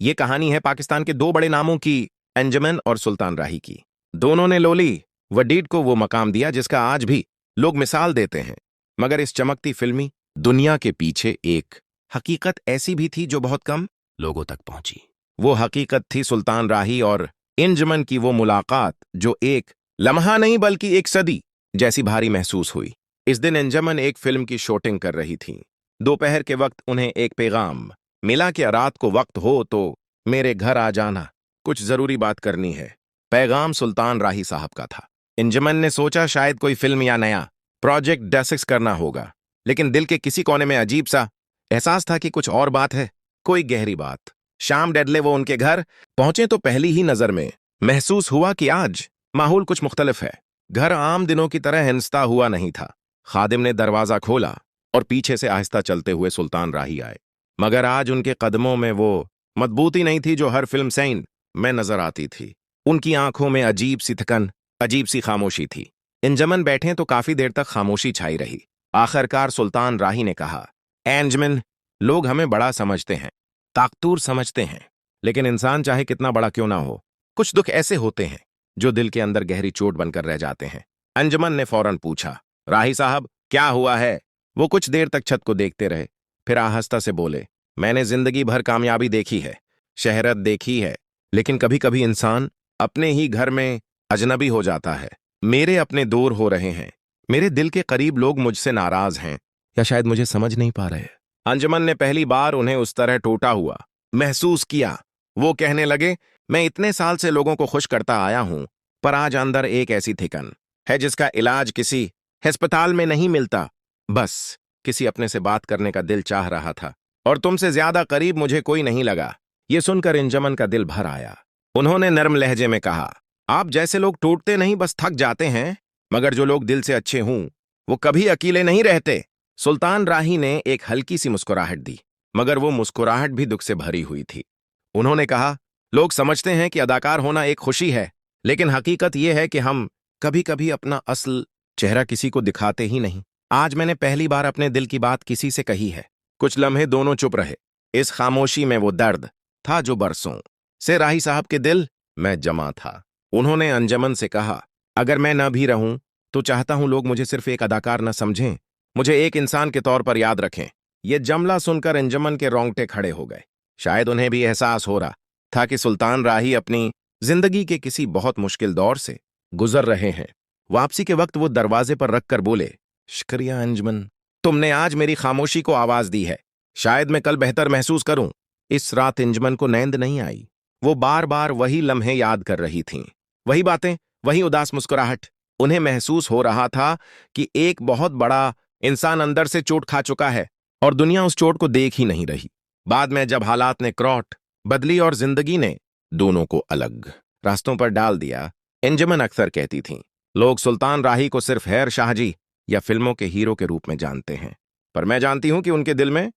ये कहानी है पाकिस्तान के दो बड़े नामों की, अंजुमन और सुल्तान राही की। दोनों ने लोली वडीड को वो मकाम दिया जिसका आज भी लोग मिसाल देते हैं। मगर इस चमकती फिल्मी दुनिया के पीछे एक हकीकत ऐसी भी थी जो बहुत कम लोगों तक पहुंची। वो हकीकत थी सुल्तान राही और अंजुमन की वो मुलाकात जो एक लम्हा नहीं बल्कि एक सदी जैसी भारी महसूस हुई। इस दिन अंजुमन एक फिल्म की शूटिंग कर रही थी। दोपहर के वक्त उन्हें एक पैगाम मिला कि रात को वक्त हो तो मेरे घर आ जाना, कुछ जरूरी बात करनी है। पैगाम सुल्तान राही साहब का था। अंजुमन ने सोचा शायद कोई फिल्म या नया प्रोजेक्ट डिस्कस करना होगा, लेकिन दिल के किसी कोने में अजीब सा एहसास था कि कुछ और बात है, कोई गहरी बात। शाम डेडले वो उनके घर पहुंचे तो पहली ही नजर में महसूस हुआ कि आज माहौल कुछ मुख्तलिफ है। घर आम दिनों की तरह हिंसता हुआ नहीं था। खादिम ने दरवाजा खोला और पीछे से आहिस्ता चलते हुए सुल्तान राही आए। मगर आज उनके कदमों में वो मजबूती नहीं थी जो हर फिल्म सैन में नजर आती थी। उनकी आंखों में अजीब सी थकन, अजीब सी खामोशी थी। अंजुमन बैठे तो काफी देर तक खामोशी छाई रही। आखिरकार सुल्तान राही ने कहा, अंजुमन, लोग हमें बड़ा समझते हैं, ताकतूर समझते हैं, लेकिन इंसान चाहे कितना बड़ा क्यों ना हो, कुछ दुख ऐसे होते हैं जो दिल के अंदर गहरी चोट बनकर रह जाते हैं। अंजुमन ने फौरन पूछा, राही साहब क्या हुआ है? वो कुछ देर तक छत को देखते रहे, फिर आहिस्ता से बोले, मैंने जिंदगी भर कामयाबी देखी है, शहरत देखी है, लेकिन कभी कभी इंसान अपने ही घर में अजनबी हो जाता है। मेरे अपने दूर हो रहे हैं, मेरे दिल के करीब लोग मुझसे नाराज हैं या शायद मुझे समझ नहीं पा रहे। अंजुमन ने पहली बार उन्हें उस तरह टूटा हुआ महसूस किया। वो कहने लगे, मैं इतने साल से लोगों को खुश करता आया हूं, पर आज अंदर एक ऐसी थिकन है जिसका इलाज किसी अस्पताल में नहीं मिलता। बस किसी अपने से बात करने का दिल चाह रहा था, और तुमसे ज्यादा करीब मुझे कोई नहीं लगा। ये सुनकर अंजुमन का दिल भर आया। उन्होंने नर्म लहजे में कहा, आप जैसे लोग टूटते नहीं, बस थक जाते हैं, मगर जो लोग दिल से अच्छे हों वो कभी अकेले नहीं रहते। सुल्तान राही ने एक हल्की सी मुस्कुराहट दी, मगर वो मुस्कुराहट भी दुख से भरी हुई थी। उन्होंने कहा, लोग समझते हैं कि अदाकार होना एक खुशी है, लेकिन हकीकत यह है कि हम कभी कभी अपना असल चेहरा किसी को दिखाते ही नहीं। आज मैंने पहली बार अपने दिल की बात किसी से कही है। कुछ लम्हे दोनों चुप रहे। इस खामोशी में वो दर्द था जो बरसों से राही साहब के दिल में जमा था। उन्होंने अंजुमन से कहा, अगर मैं न भी रहूं तो चाहता हूं लोग मुझे सिर्फ एक अदाकार न समझें, मुझे एक इंसान के तौर पर याद रखें। यह जुमला सुनकर अंजुमन के रोंगटे खड़े हो गए। शायद उन्हें भी एहसास हो रहा था कि सुल्तान राही अपनी जिंदगी के किसी बहुत मुश्किल दौर से गुजर रहे हैं। वापसी के वक्त वो दरवाजे पर रखकर बोले, शुक्रिया अंजुमन, तुमने आज मेरी खामोशी को आवाज दी है। शायद मैं कल बेहतर महसूस करूं। इस रात अंजुमन को नींद नहीं आई। वो बार बार वही लम्हे याद कर रही थीं, वही बातें, वही उदास मुस्कुराहट। उन्हें महसूस हो रहा था कि एक बहुत बड़ा इंसान अंदर से चोट खा चुका है और दुनिया उस चोट को देख ही नहीं रही। बाद में जब हालात ने क्रॉट बदली और जिंदगी ने दोनों को अलग रास्तों पर डाल दिया, अंजुमन अक्सर कहती थीं, लोग सुल्तान राही को सिर्फ हैर शाहजी या फिल्मों के हीरो के रूप में जानते हैं, पर मैं जानती हूं कि उनके दिल में